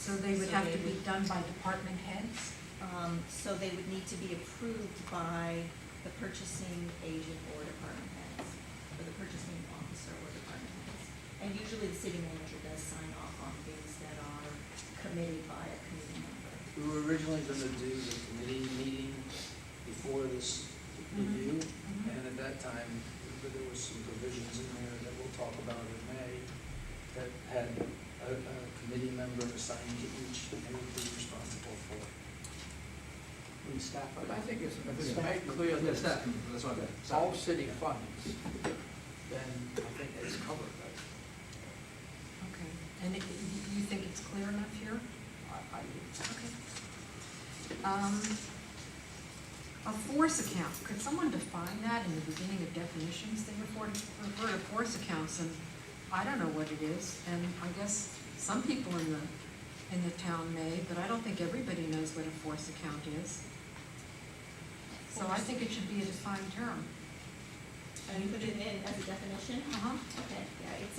So they would have to be done by department heads? So they would need to be approved by the purchasing agent or department heads, or the purchasing officer or department heads. And usually the city manager does sign off on things that are committed by a committee member. We were originally going to do the committee meeting before this review, and at that time, there was some provisions in there that we'll talk about in May that had a committee member assigned to each, and they would be responsible for. in staff. But I think if it's made clear that That's what it's all city funds, then I think it's covered. Okay, and you think it's clear enough here? I do. Okay. A force account, could someone define that in the beginning of definitions? They refer to force accounts, and I don't know what it is, and I guess some people in the town may, but I don't think everybody knows what a force account is. So I think it should be a defined term. And you put it in as a definition? Uh-huh. Okay, yeah, it's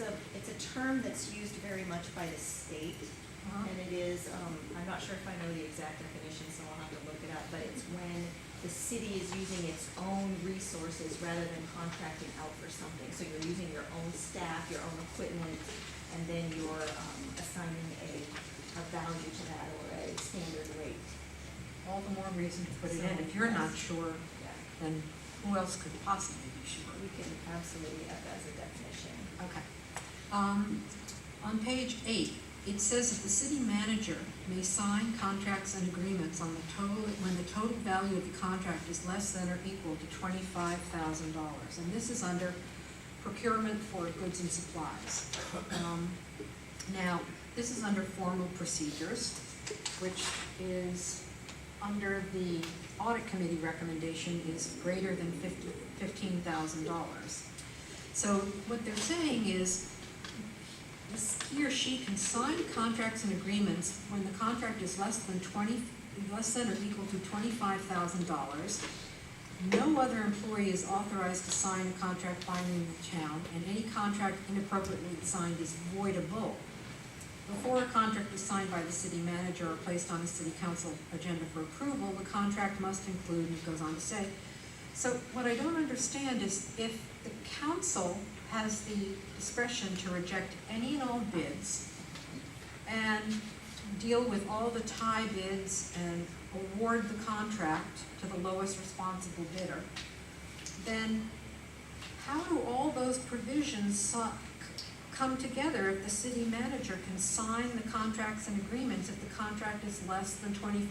a term that's used very much by the state. Uh-huh. And it is, I'm not sure if I know the exact definition, so I'll have to look it up, but it's when the city is using its own resources rather than contracting out for something. So you're using your own staff, your own equipment, and then you're assigning a value to that or a standard rate. All the more reason to put it in. If you're not sure, Yeah, then who else could possibly be sure? we can absolutely have that as a definition. Okay. On page 8, it says that the city manager may sign contracts and agreements on the total, when the total value of the contract is less than or equal to $25,000. And this is under procurement for goods and supplies. Now, this is under formal procedures, which is under the audit committee recommendation is greater than $15,000. So what they're saying is he or she can sign contracts and agreements when the contract is less than or equal to $25,000. No other employee is authorized to sign a contract binding the town, and any contract inappropriately signed is voidable. Before a contract is signed by the city manager or placed on the city council agenda for approval, the contract must include, and it goes on to say, so what I don't understand is if the council has the discretion to reject any and all bids and deal with all the tie bids and award the contract to the lowest responsible bidder, then how do all those provisions come together if the city manager can sign the contracts and agreements if the contract is less than $25,000?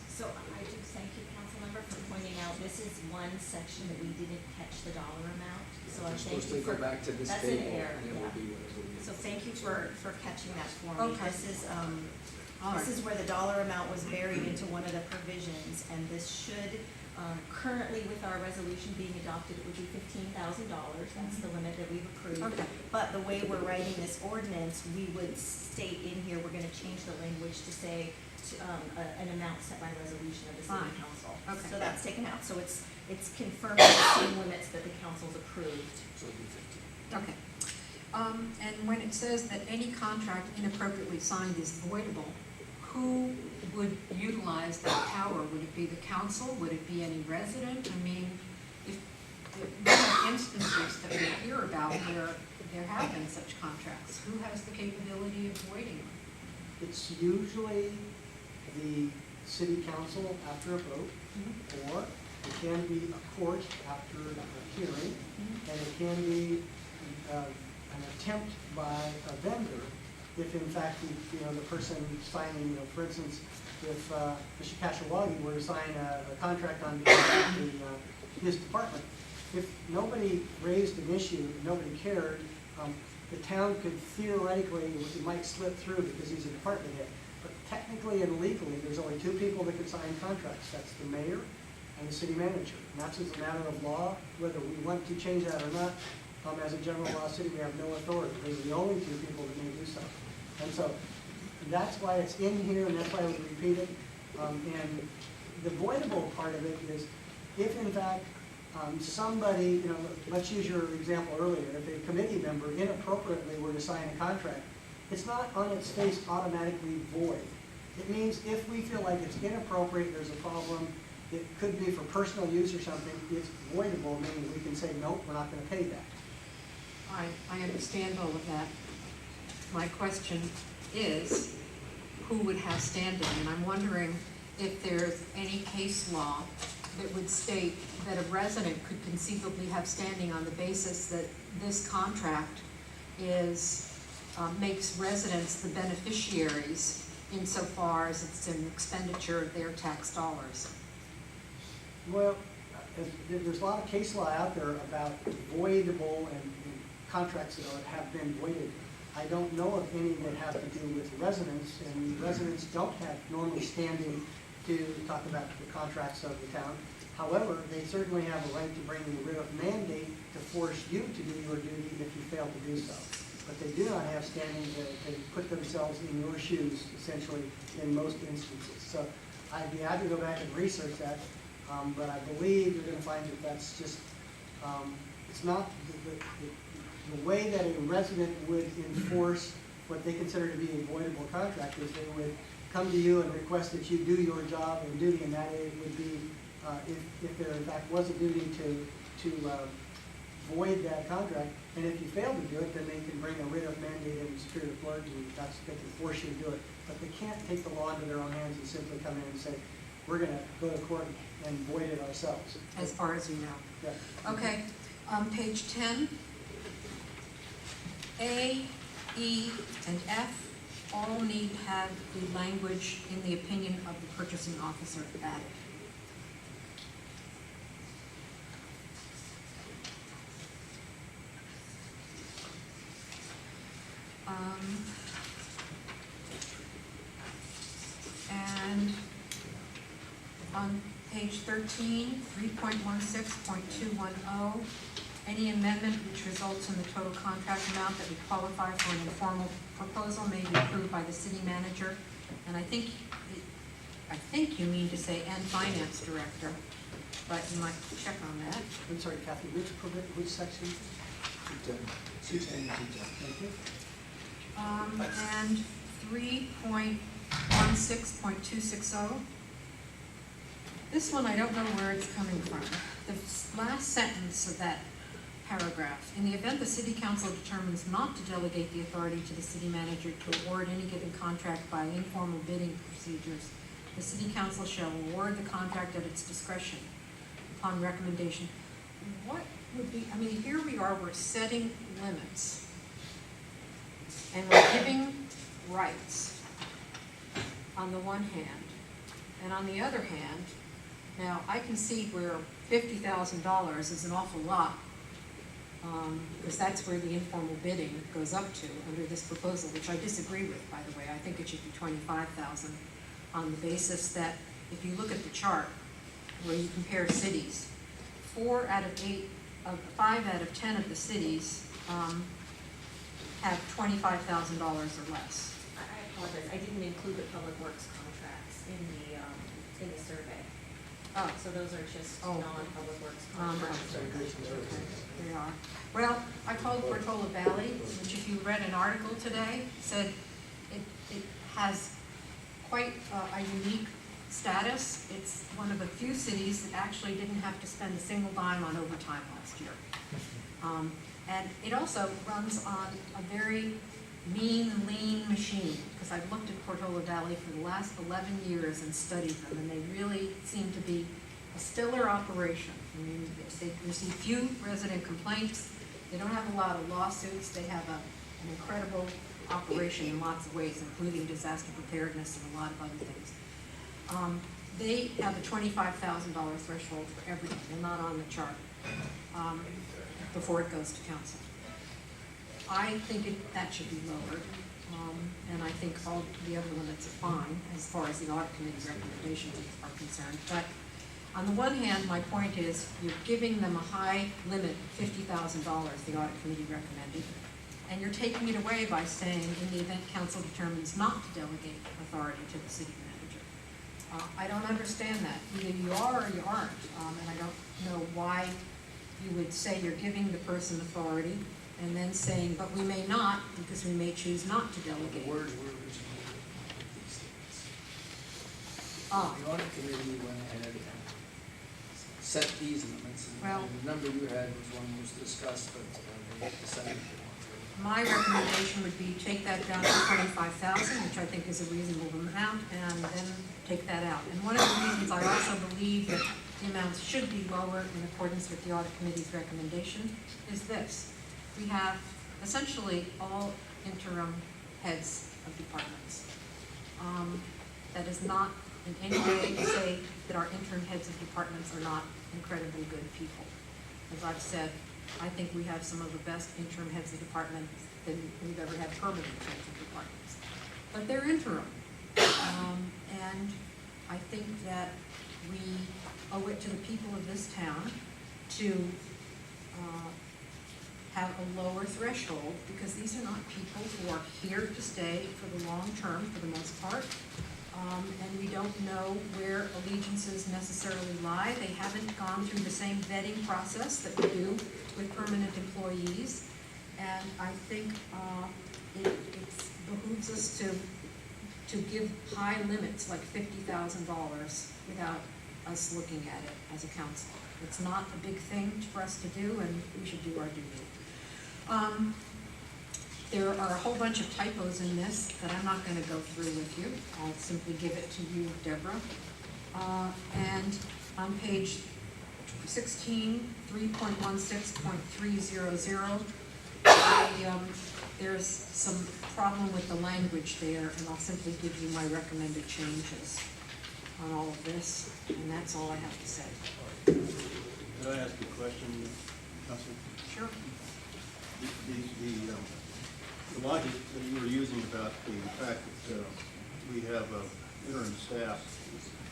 So I do thank you, Councilmember, for pointing out this is one section that we didn't catch the dollar amount. So I We're thank supposed to you go for, back to this that's table, an error, and it yeah. will be whatever we. So thank you for catching that for me. Okay. All right. This is where the dollar amount was buried into one of the provisions, and this should, currently with our resolution being adopted, it would be $15,000. That's the limit that we've approved. Okay. But the way we're writing this ordinance, we would state in here, we're gonna change the language to say, an amount set by resolution of the city Fine. council. Okay. So that's taken out, so it's confirming the same limits that the council's approved. So it'll be 15. Okay. And when it says that any contract inappropriately signed is voidable, who would utilize that power? Would it be the council? Would it be any resident? I mean, if there are instances that we hear about where there have been such contracts, who has the capability of voiding them? It's usually the city council after a vote, or it can be a court after a hearing, and it can be an attempt by a vendor if in fact the person signing, for instance, if Mr. Kashawagi were to sign a contract on behalf of his department, if nobody raised an issue, nobody cared, the town could theoretically, it might slip through because he's a department head. But technically and legally, there's only two people that can sign contracts. That's the mayor and the city manager. And that's just a matter of law, whether we want to change that or not. As a general law city, we have no authority. Those are the only two people that may do so. And so that's why it's in here, and that's why we repeat it. And the voidable part of it is if in fact somebody, let's use your example earlier, if a committee member inappropriately were to sign a contract it's not on its face automatically void. It means if we feel like it's inappropriate, there's a problem, it could be for personal use or something, it's voidable, meaning we can say, nope, we're not gonna pay that. I understand all of that. My question is, who would have standing? And I'm wondering if there's any case law that would state that a resident could conceivably have standing on the basis that this contract is, makes residents the beneficiaries insofar as it's an expenditure of their tax dollars. Well, there's a lot of case law out there about voidable and contracts that have been voided. I don't know of any that have to do with residents, and residents don't have normal standing to talk about the contracts of the town. However, they certainly have a right to bring in a writ of mandate to force you to do your duty if you fail to do so. But they do not have standing to put themselves in your shoes, essentially, in most instances. So I'd be happy to go back and research that, but I believe you're going to find that that's just, it's not the way that a resident would enforce what they consider to be a voidable contract is they would come to you and request that you do your job and duty, and that it would be, if there in fact was a duty to void that contract, and if you fail to do it, then they can bring a writ of mandate in the Superior Court, and they can force you to do it. But they can't take the law into their own hands and simply come in and say, we're gonna go to court and void it ourselves. As far as you know. Yeah. Okay, page 10, A, E, and F all need to have the language in the opinion of the purchasing officer added. And on page 13, 3.16.210, any amendment which results in the total contract amount that would qualify for an informal proposal may be approved by the city manager. And I think you mean to say and finance director, but you might check on that. I'm sorry, Kathy, which section? 210. Thank you. And 3.16.260. This one, I don't know where it's coming from. The last sentence of that paragraph, in the event the city council determines not to delegate the authority to the city manager to award any given contract by informal bidding procedures, the city council shall award the contract at its discretion upon recommendation. What would be, I mean, here we are, we're setting limits. And we're giving rights on the one hand, and on the other hand, now I can see where $50,000 is an awful lot, because that's where the informal bidding goes up to under this proposal, which I disagree with, by the way. I think it should be $25,000 on the basis that if you look at the chart where you compare cities, 5 out of 10 of the cities have $25,000 or less. I apologize, I didn't include the public works contracts in the survey. Oh, So those are just Oh. non-public works Non-public. contracts. they are. Well, I called Portola Valley, which if you read an article today, said it has quite a unique status. It's one of the few cities that actually didn't have to spend a single dime on overtime last year. And it also runs on a very mean, lean machine, because I've looked at Portola Valley for the last 11 years and studied them, and they really seem to be a stellar operation. I mean, they receive few resident complaints, they don't have a lot of lawsuits, they have an incredible operation in lots of ways, including disaster preparedness and a lot of other things. They have a $25,000 threshold for everything, they're not on the chart, before it goes to council. I think that should be lowered, and I think all the other limits are fine as far as the audit committee's recommendations are concerned. But on the one hand, my point is you're giving them a high limit, $50,000, the audit committee recommended, and you're taking it away by saying in the event council determines not to delegate authority to the city manager. I don't understand that. Either you are or you aren't, and I don't know why you would say you're giving the person authority and then saying, but we may not, because we may choose not to The delegate. words were originally these things. Ah, The audit committee went ahead and set these limits, Well- and the number you had was one that was discussed, but they decided they wanted my recommendation would be take that down to 25,000, which I think is a reasonable amount, and then take that out. And one of the reasons I also believe that the amounts should be lower in accordance with the audit committee's recommendation is this. We have essentially all interim heads of departments. That is not in any way to say that our interim heads of departments are not incredibly good people. As I've said, I think we have some of the best interim heads of departments than we've ever had permanent heads of departments. But they're interim. And I think that we owe it to the people of this town to have a lower threshold, because these are not people who are here to stay for the long term, for the most part. And we don't know where allegiances necessarily lie. They haven't gone through the same vetting process that we do with permanent employees. And I think it behooves us to give high limits, like $50,000, without us looking at it as a council. It's not a big thing for us to do, and we should do our duty. There are a whole bunch of typos in this that I'm not going to go through with you. I'll simply give it to you, Deborah. And on page 16, 3.16.300, there's some problem with the language there, and I'll simply give you my recommended changes on all of this, and that's all I have to say. Could I ask a question, Councilor? Sure. The logic that you were using about the fact that we have interim staff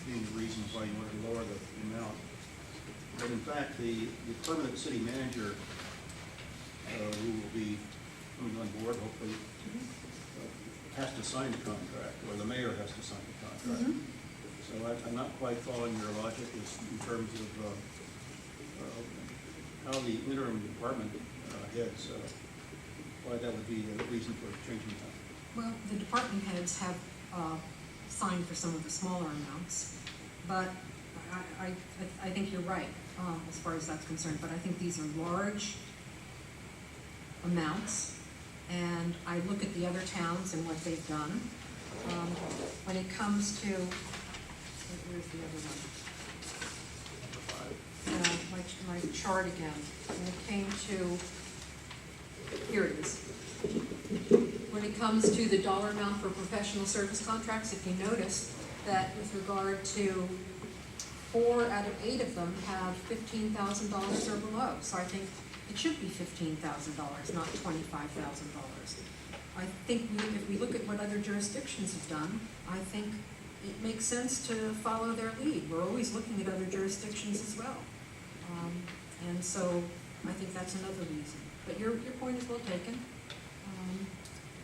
being the reason why you want to lower the amount. But in fact, the permanent city manager who will be coming on board, hopefully, has to sign the contract, or the mayor has to sign the contract. So I'm not quite following your logic in terms of how the interim department heads, why that would be the reason for changing that. Well, the department heads have signed for some of the smaller amounts, but I think you're right as far as that's concerned, but I think these are large amounts, and I look at the other towns and what they've done. When it comes to, where's the other one? My chart again. When it came to, here it is. When it comes to the dollar amount for professional service contracts, if you notice that with regard to 4 out of 8 of them have $15,000 or below. So I think it should be $15,000, not $25,000. I think if we look at what other jurisdictions have done, I think it makes sense to follow their lead. We're always looking at other jurisdictions as well. And so I think that's another reason. But your point is well taken.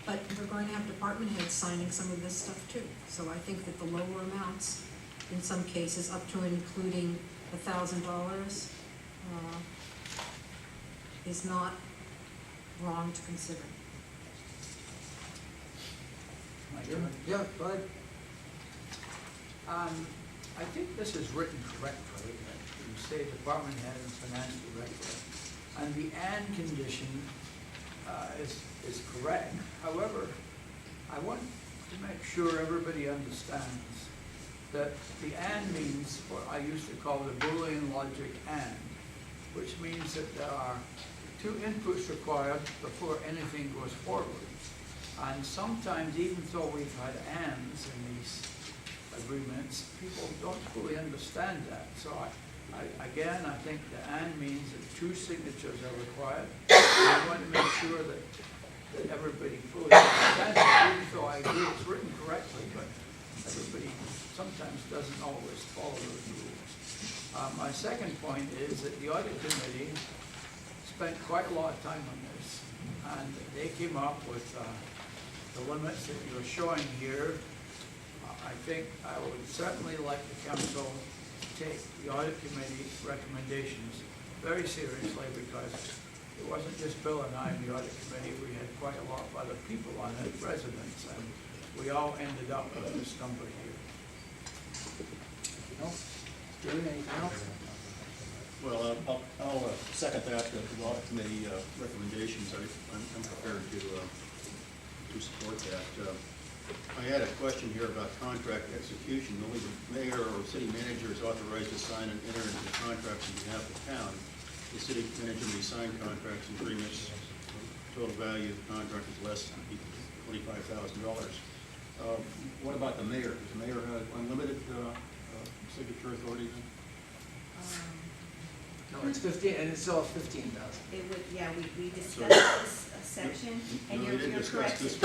But we're going to have department heads signing some of this stuff too. So I think that the lower amounts, in some cases up to and including $1,000, is not wrong to consider. My turn. Yeah, go ahead. I think this is written correctly, that you say department head and finance director. And the and condition is correct. However, I want to make sure everybody understands that the and means what I used to call the Boolean logic and, which means that there are 2 inputs required before anything goes forward. And sometimes, even though we've had ands in these agreements, people don't fully understand that. So again, I think the and means that 2 signatures are required. I want to make sure that everybody fully understands it, even though I agree it's written correctly, but everybody sometimes doesn't always follow those rules. My second point is that the audit committee spent quite a lot of time on this, and they came up with the limits that you're showing here. I think I would certainly like the council to take the audit committee recommendations very seriously, because it wasn't just Bill and I in the audit committee, we had quite a lot of other people on it, residents, and we all ended up with this number here. No? Jerry, anything else? Well, I'll second that, the audit committee recommendations. I'm prepared to support that. I had a question here about contract execution. Only the mayor or city manager is authorized to sign and enter into contracts on behalf of the town. The city manager may sign contracts and agreements. Total value of the contract is less than $25,000. What about the mayor? Does the mayor have unlimited signature authority? No, it's 15, and it's still 15,000. It would, yeah, we discussed this section, and No, we you're didn't discuss correct. this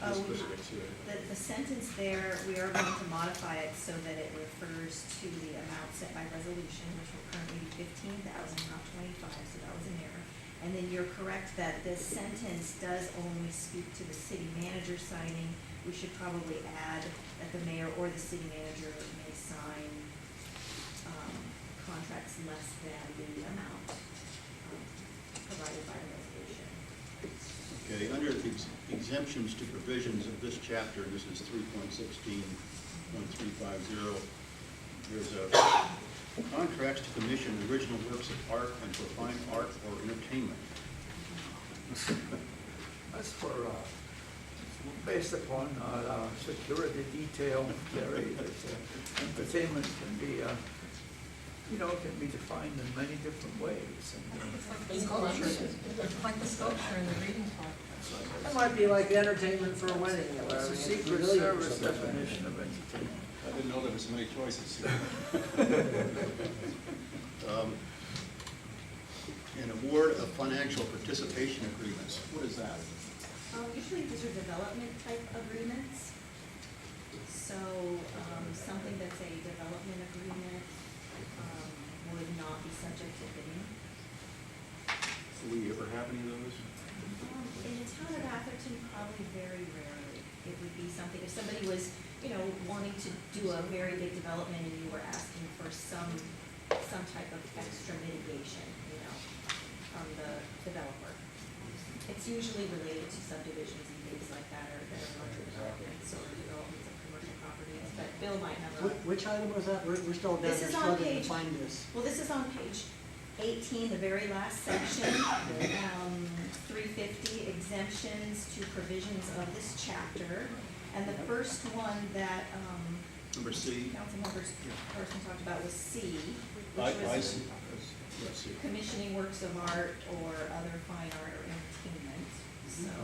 Oh, specifics here. The sentence there, we are going to modify it so that it refers to the amount set by resolution, which will currently be 15,000, not 25, so that was an error. And then you're correct that this sentence does only speak to the city manager signing. We should probably add that the mayor or the city manager may sign contracts less than the amount provided by resolution. Okay, under the exemptions to provisions of this chapter, this is 3.16.350, there's a contracts to commission original works of art and for fine art or entertainment. That's for, based upon security detail, Gary, that entertainment can be, can be defined in many different ways. And, Like the sculpture in the reading park. That might be like entertainment for a wedding. It's a Secret Pavilion or Service something. definition of entertainment. I didn't know there was so many choices. An award of financial participation agreements, what is that? Usually these are development type agreements. So, something that's a development agreement, would not be subject to bidding. Do we ever have any of those? In the town of Atherton, probably very rarely. It would be something, if somebody was, wanting to do a very big development and you were asking for some type of extra mitigation, from the developer. It's usually related to subdivisions and things like that, or that are larger developments or developments of commercial properties, but Bill might have a. Which item was that? We're still down This there is on struggling to page- find this. Well, this is on page 18, the very last section, 350 exemptions to provisions of this chapter. And the first one that Number C? Councilmember Carson talked about was C, I which was see. Let's see. commissioning works of art or other fine art or entertainment. So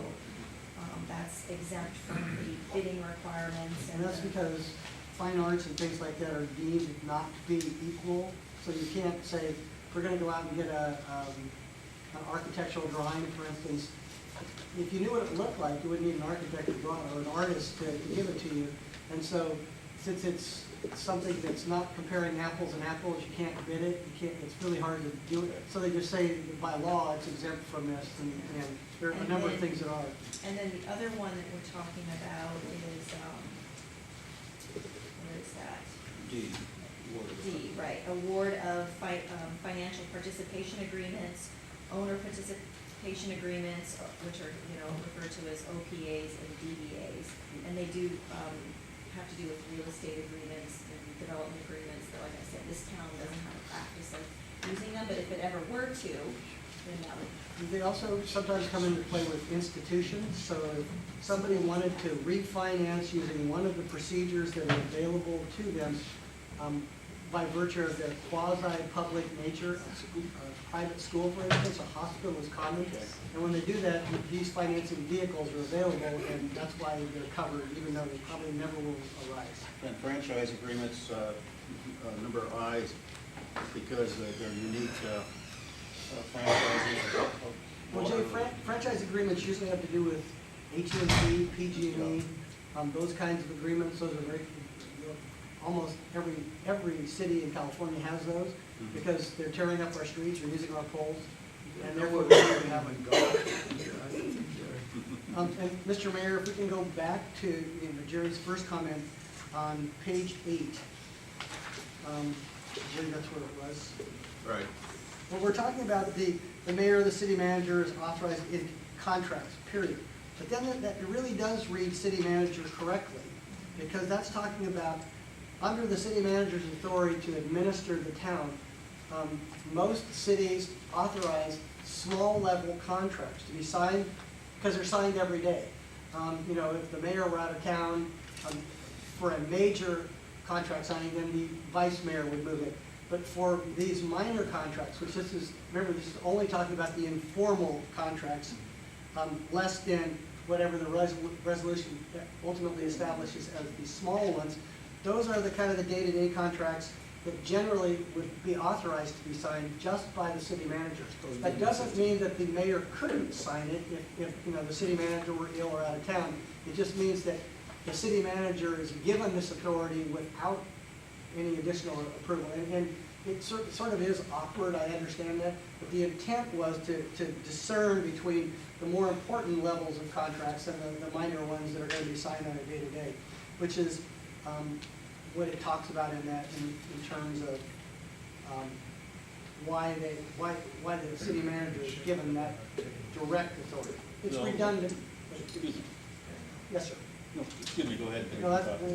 that's exempt from the bidding requirements. And that's because fine arts and things like that are deemed not to be equal. So you can't say, we're gonna go out and get an architectural drawing, for instance. If you knew what it looked like, you wouldn't need an architect to draw it or an artist to give it to you. And so, since it's something that's not comparing apples and apples, you can't bid it, it's really hard to do it. So they just say that by law, it's exempt from this, and there are a number of things that are. And then the other one that we're talking about is, where is that? D. D, right, award of financial participation agreements, owner participation agreements, which are, referred to as OPAs and DBAs. And they do have to do with real estate agreements and development agreements, though, like I said, this town doesn't have a practice of using them, but if it ever were to, then that would. They also sometimes come into play with institutions. So if somebody wanted to refinance using one of the procedures that are available to them, by virtue of their quasi-public nature, a private school, for instance, a hospital is common. And when they do that, these financing vehicles are available, and that's why they're covered, even though they probably never will arise. And franchise agreements, number I, is because they're unique franchises. Well, Jay, franchise agreements usually have to do with AT&T, PG&E, those kinds of agreements. Those are very, almost every city in California has those, because they're tearing up our streets or using our poles. And therefore, we need to have them. And Mr. Mayor, if we can go back to Jerry's first comment on page 8. Jerry, that's where it was. Right. Well, we're talking about the the mayor or the city manager is authorized in contracts, period. But then that really does read city manager correctly, because that's talking about under the city manager's authority to administer the town. Most cities authorize small level contracts to be signed, because they're signed every day. You know, if the mayor were out of town for a major contract signing, then the vice mayor would move it. But for these minor contracts, which this is, remember, this is only talking about the informal contracts, less than whatever the resolution ultimately establishes as the small ones, those are the kind of the day-to-day contracts that generally would be authorized to be signed just by the city manager. That doesn't mean that the mayor couldn't sign it if you know, the city manager were ill or out of town. It just means that the city manager is given this authority without any additional approval. And it sort of is awkward, I understand that, but the intent was to discern between the more important levels of contracts and the minor ones that are going to be signed on a day-to-day, which is what it talks about in that in terms of why the city manager is given that direct authority. It's No. redundant. Excuse me. Yes, sir. No, excuse me, go ahead. No,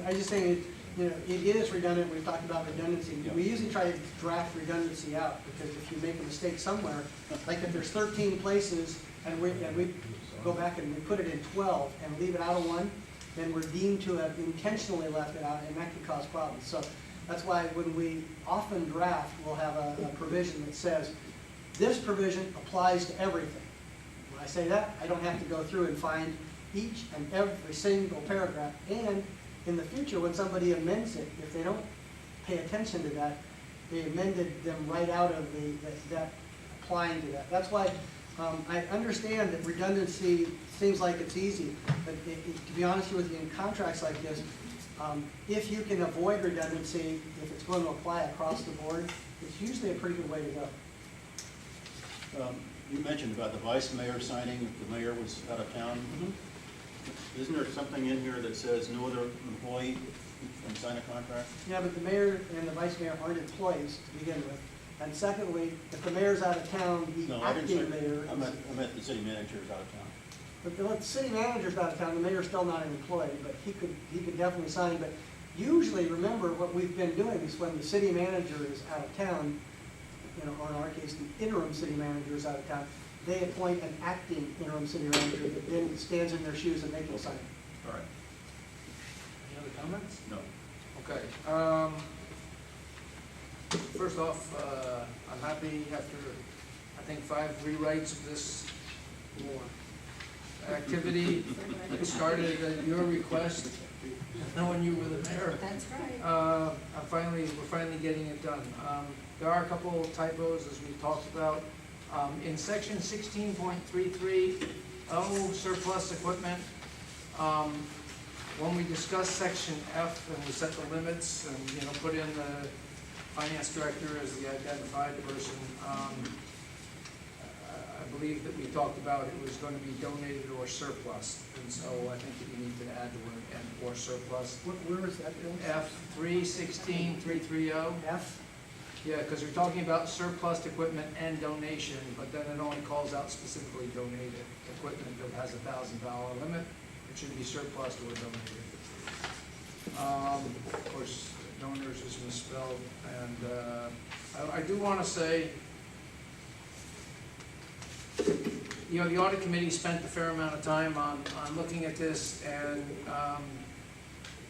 I just saying, you know, it is redundant. We've talked about redundancy. Yeah. We usually try to draft redundancy out, because if you make a mistake somewhere, like if there's 13 places and we go back and we put it in 12 and leave it out of one, then we're deemed to have intentionally left it out, and that can cause problems. So that's why when we often draft, we'll have a provision that says, this provision applies to everything. When I say that, I don't have to go through and find each and every single paragraph. And in the future, when somebody amends it, if they don't pay attention to that, they amended them right out of that applying to that. That's why I understand that redundancy seems like it's easy, but to be honest with you, in contracts like this, if you can avoid redundancy, if it's going to apply across the board, it's usually a pretty good way to go. You mentioned about the vice mayor signing if the mayor was out of town. Isn't there something in here that says no other employee can sign a contract? Yeah, but the mayor and the vice mayor aren't employees to begin with. And secondly, if the mayor's out of town, the No, I didn't acting say, mayor. I meant the city manager is out of town. But the city manager's out of town, the mayor's still not an employee, but he could definitely sign. But usually, remember, what we've been doing is when the city manager is out of town, you know, or in our case, the interim city manager is out of town, they appoint an acting interim city manager that then stands in their shoes and they can sign. All right. Any other comments? No. Okay. First off, I'm happy after, I think, 5 rewrites of this activity. It started at your request, knowing you were the mayor. That's right. We're finally getting it done. There are a couple of typos, as we talked about. In section 16.33, surplus equipment, when we discussed section F and we set the limits and, you know, put in the finance director as the identified person, I believe that we talked about it was going to be donated or surplus. And so I think that you need to add the word "and" or surplus. Where is that, Bill? F 316.330. F? Yeah, because we're talking about surplus equipment and donation, but then it only calls out specifically donated equipment that has $1,000 limit. It should be surplus or donated. Of course, donors is misspelled, and I do want to say, you know, the audit committee spent a fair amount of time on looking at this, and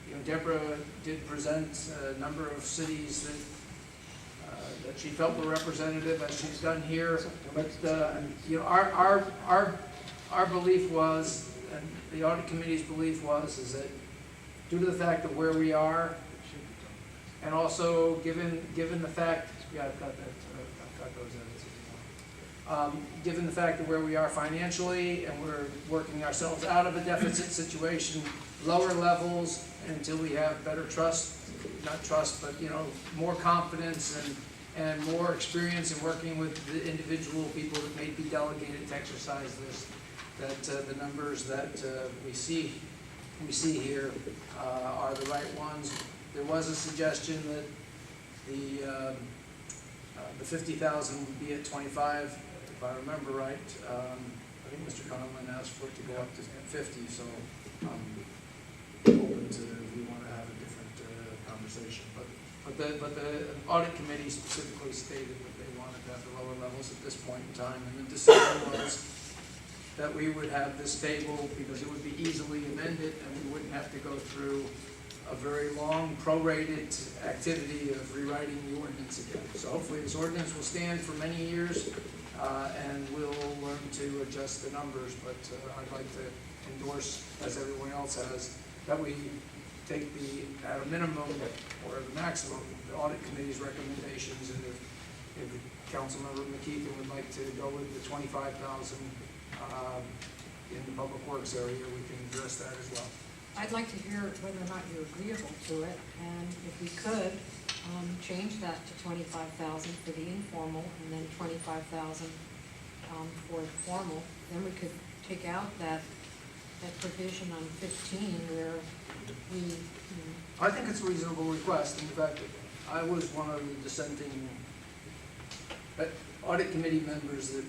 you know, Deborah did present a number of cities that she felt were representative, as she's done here. But you know, our belief was, and the audit committee's belief was, is that due to the fact of where we are, and also given the fact, yeah, I've got those edits. Given the fact of where we are financially, and we're working ourselves out of a deficit situation, lower levels until we have better trust, not trust, but, you know, more confidence and more experience in working with the individual people that may be delegated to exercise this, that the numbers that we see here are the right ones. There was a suggestion that the 50,000 would be at 25. If I remember right, I think Mr. Conlon asked for it to go up to 50, so I'm open to if we want to have a different conversation. But the audit committee specifically stated that they wanted to have the lower levels at this point in time, and the decision was that we would have this table because it would be easily amended and we wouldn't have to go through a very long prorated activity of rewriting the ordinance again. So hopefully this ordinance will stand for many years and we'll learn to adjust the numbers, but I'd like to endorse, as everyone else has, that we take at a minimum or the maximum, the audit committee's recommendations, and if Councilmember McKeithen would like to go with the 25,000 in the public works area, we can address that as well. I'd like to hear whether or not you're agreeable to it, and if we could, change that to 25,000 for the informal, and then 25,000 for the formal, then we could take out that provision on 15 where we, I think it's a reasonable request. In fact, I was one of the dissenting audit committee members that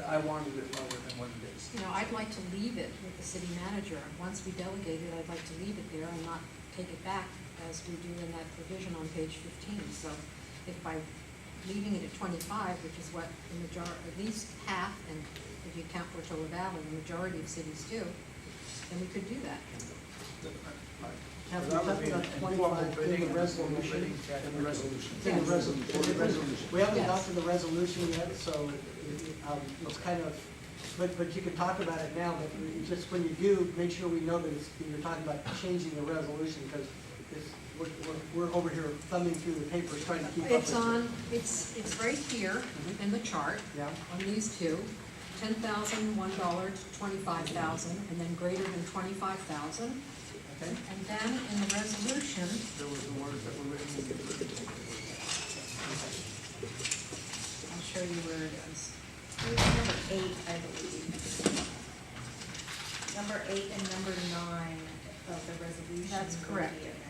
I wanted it lower than what it is. I'd like to leave it with the city manager. Once we delegate it, I'd like to leave it there and not take it back as we do in that provision on page 15. So if by leaving it at 25, which is what the majority, at least half, and if you count Portola Valley, the majority of cities do, then we could do that. Have we That would talked be an about informal 25 bidding in the and informal resolution? bidding In the resolution. In the resolution. We haven't Yes. got to the resolution yet, so it's kind of, but you can talk about it now, but just when you do, make sure we know that you're talking about changing the resolution, because we're over here thumbing through the papers trying to keep up with It's it. on, it's right here in the chart Yeah, on these two, $10,000, $1 to 25,000, and then greater than 25,000. okay. And then in the resolution, There was the words that were written in the I'll show you where it is. It's number 8, I believe. Number 8 and number 9 of the resolution. That's will correct. be amended.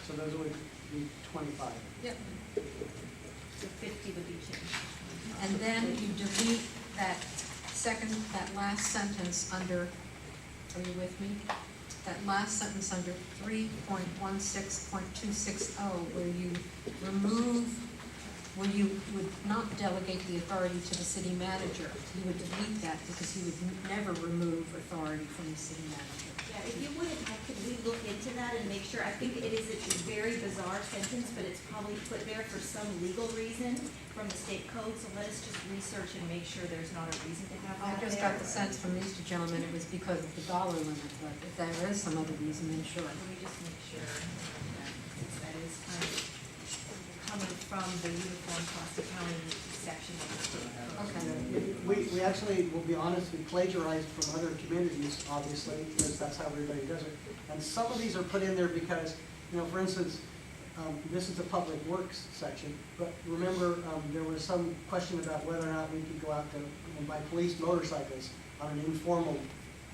So those would be 25. Yep. So 50 would be changed. And then you delete that last sentence under, are you with me? That last sentence under 3.16.260, where you would not delegate the authority to the city manager. You would delete that because you would never remove authority from the city manager. Yeah, if you wouldn't, could we look into that and make sure? I think it is a very bizarre sentence, but it's probably put there for some legal reason from the state code, so let us just research and make sure there's not a reason to have I that just there. got the sense from these two gentlemen it was because of the dollar limit, but if there is some other reason, then sure. Let me just make sure that, since that is kind of coming from the uniform cost accounting section of the state code. Okay. We actually, will be honest, we plagiarized from other communities, obviously, because that's how everybody does it. And some of these are put in there because, for instance, this is the public works section, but remember, there was some question about whether or not we could go out and buy police motorcycles on an informal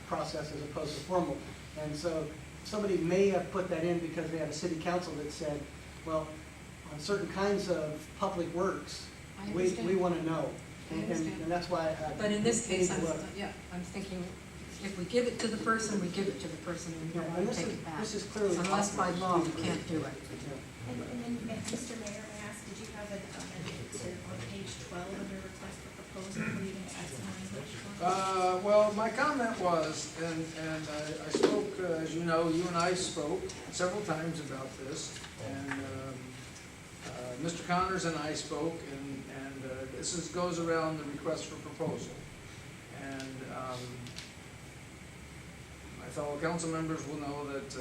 process as opposed to formal. And so somebody may have put that in because they had a city council that said, well, on certain kinds of public works, I we understand. want to know. I understand. And that's why. But in this case, we need to look. I'm thinking, if we give it to the person, we give it to the person, and we Yeah, don't and want to this take is, it back. this is clearly. Unless by law, we can't do it. And then, Mr. Mayor, may I ask, did you have an amendment to, on page 12 under request for proposal, were you going to add some language for? Well, my comment was, and I spoke, as you know, you and I spoke several times about this, and Mr. Connors and I spoke, and this goes around the request for proposal. And my fellow council members will know that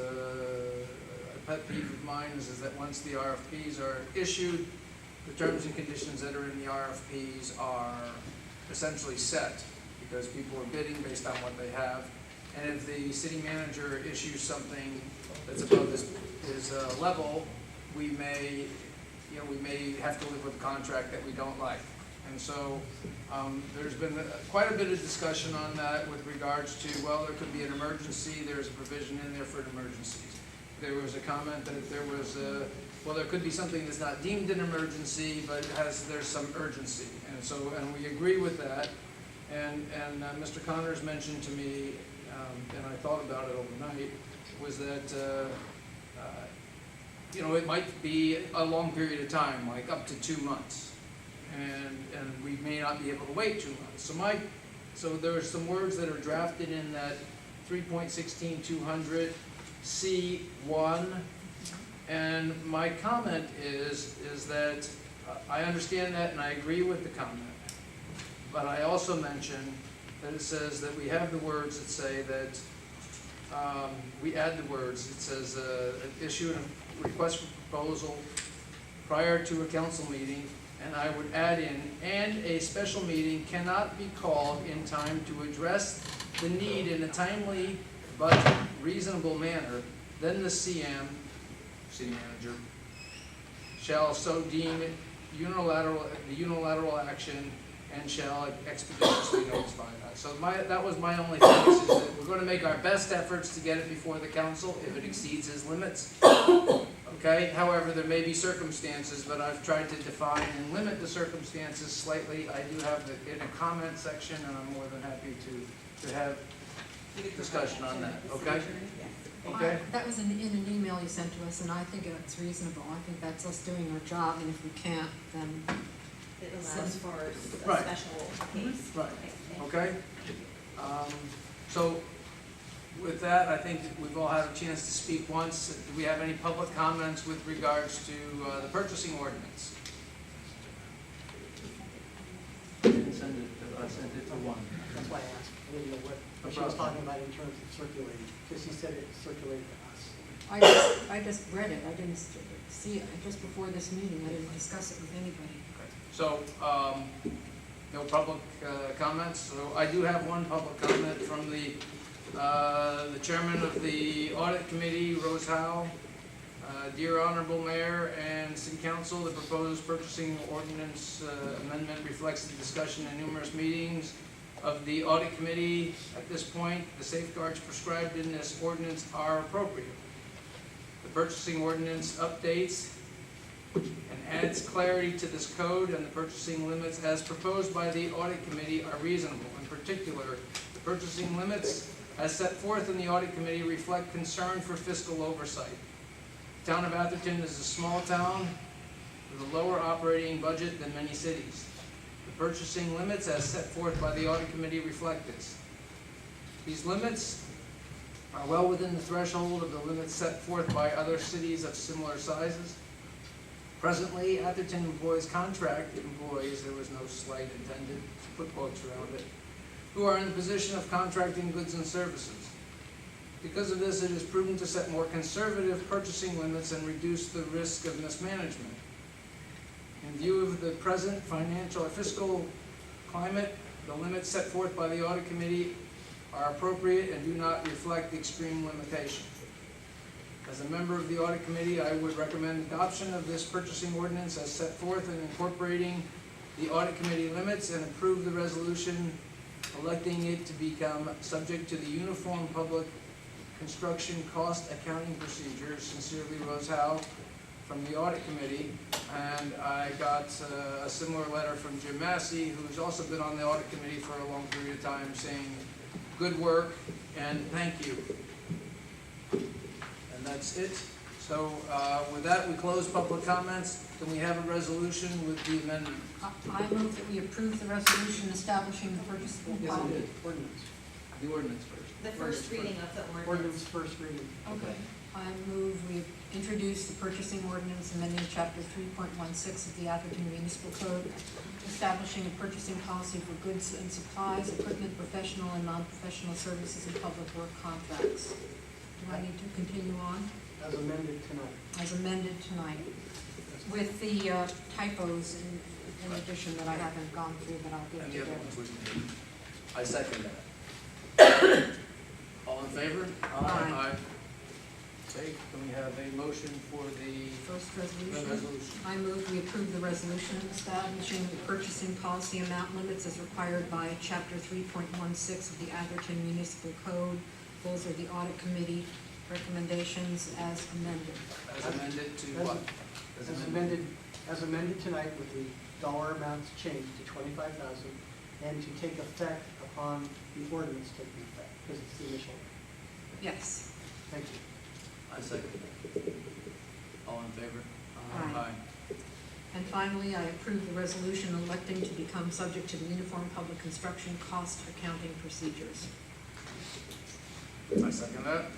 a pet peeve of mine is that once the RFPs are issued, the terms and conditions that are in the RFPs are essentially set, because people are bidding based on what they have. And if the city manager issues something that's above his level, we may have to live with a contract that we don't like. And so there's been quite a bit of discussion on that with regards to, well, there could be an emergency, there's a provision in there for an emergency. There was a comment that if there was there could be something that's not deemed an emergency, but there's some urgency. And so, and we agree with that. And Mr. Connors mentioned to me, and I thought about it overnight, was that, you know, it might be a long period of time, like up to 2 months. And we may not be able to wait 2 months. So there are some words that are drafted in that 3.16200 C1. And my comment is that I understand that and I agree with the comment. But I also mentioned that it says that we have the words that say that, we add the words, it says, issue a request for proposal prior to a council meeting, and I would add in, and a special meeting cannot be called in time to address the need in a timely but reasonable manner, then the CM, city manager, shall so deem it the unilateral action and shall expeditiously notify that. So that was my only thing, is that we're going to make our best efforts to get it before the council if it exceeds his limits. Okay, however, there may be circumstances, but I've tried to define and limit the circumstances slightly. I do have in a comment section, and I'm more than happy to have discussion on that, okay? Okay. That was in an email you sent to us, and I think it's reasonable. I think that's us doing our job, and if we can't, then It allows for a Right. special case. Right. Okay. Okay? So with that, I think we've all had a chance to speak once. Do we have any public comments with regards to the purchasing ordinance? I sent it to one. That's why I asked. I didn't know what she was talking about in terms of circulating, because she said it circulated to us. I just read it. I didn't see it. Just before this meeting, I didn't discuss it with anybody. So, no public comments. So I do have one public comment from the chairman of the audit committee, Rose Howe. Dear Honorable Mayor and City Council, the proposed purchasing ordinance amendment reflects the discussion in numerous meetings of the audit committee. At this point, the safeguards prescribed in this ordinance are appropriate. The purchasing ordinance updates and adds clarity to this code, and the purchasing limits as proposed by the audit committee are reasonable. In particular, the purchasing limits as set forth in the audit committee reflect concern for fiscal oversight. The town of Atherton is a small town with a lower operating budget than many cities. The purchasing limits as set forth by the audit committee reflect this. These limits are well within the threshold of the limits set forth by other cities of similar sizes. Presently, Atherton employs contract employees, there was no slight intended, put quotes around it, who are in the position of contracting goods and services. Because of this, it is prudent to set more conservative purchasing limits and reduce the risk of mismanagement. In view of the present financial or fiscal climate, the limits set forth by the audit committee are appropriate and do not reflect the extreme limitation. As a member of the audit committee, I would recommend adoption of this purchasing ordinance as set forth and incorporating the audit committee limits, and approve the resolution electing it to become subject to the Uniform Public Construction Cost Accounting Procedures. Sincerely, Rose Howe, from the audit committee. And I got a similar letter from Jim Massey, who's also been on the audit committee for a long period of time, saying good work and thank you. And that's it. So with that, we close public comments. Can we have a resolution with the amendment? I move that we approve the resolution establishing the purchasable Yes, bond. it did. Ordinance. The ordinance first. The first reading of the ordinance. Ordinance first reading. Okay. I move we introduce the purchasing ordinance amending chapter 3.16 of the Atherton Municipal Code, establishing a purchasing policy for goods and supplies, equipment, professional and non-professional services, and public work contracts. Do I need to continue on? As amended tonight. As amended tonight, with the typos in addition that I haven't gone through, but I'll And get the to other them. ones we made. I second that. All in favor? Aye. Okay, can we have a motion for the First resolution? resolution. I move we approve the resolution establishing the purchasing policy amount limits as required by chapter 3.16 of the Atherton Municipal Code. Those are the audit committee recommendations as amended. As amended to As- what? As amended as amended tonight with the dollar amounts changed to 25,000 and to take effect upon the ordinance taking effect, because it's the initial. Yes. Thank you. I second. All in favor? Aye. And finally, I approve the resolution electing to become subject to the Uniform Public Construction Cost Accounting Procedures. I second that.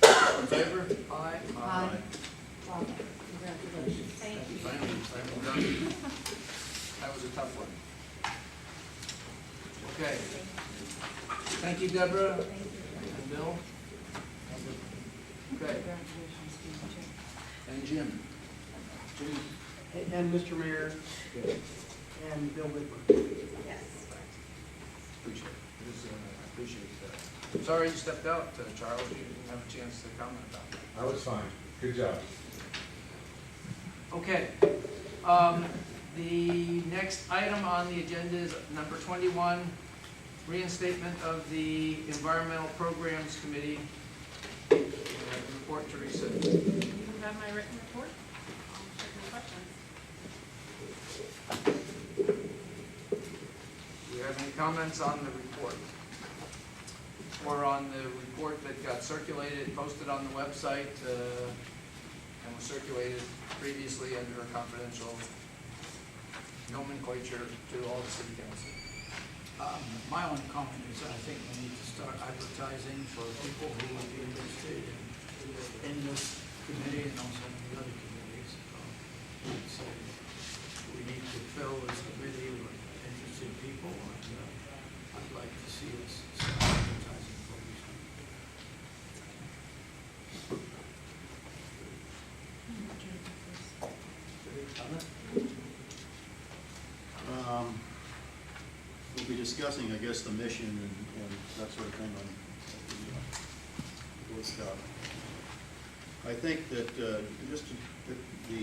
All in favor? Aye. Aye. Congratulations. Thank you. Finally done. That was a tough one. Okay. Thank you, Deborah Thank you. and Bill. Okay, and Jim. Jim. And Mr. Mayor, and Bill Whitmer. Yes. Appreciate it. I appreciate that. Sorry you stepped out, Charles. You didn't have a chance to comment about that. I was fine. Good job. Okay. The next item on the agenda is number 21, reinstatement of the Environmental Programs Committee. Report, Teresa. You have my written report. I'll take any questions. Do you have any comments on the report? Or on the report that got circulated, posted on the website, and was circulated previously under a confidential nomenclature to all the city council? My only comment is I think we need to start advertising for people who would be interested in this committee and also in the other committees. So we need to fill this committee with interested people, and I'd like to see us start advertising for these. We'll be discussing, I guess, the mission and that sort of thing on the Boy Scout. I think that just the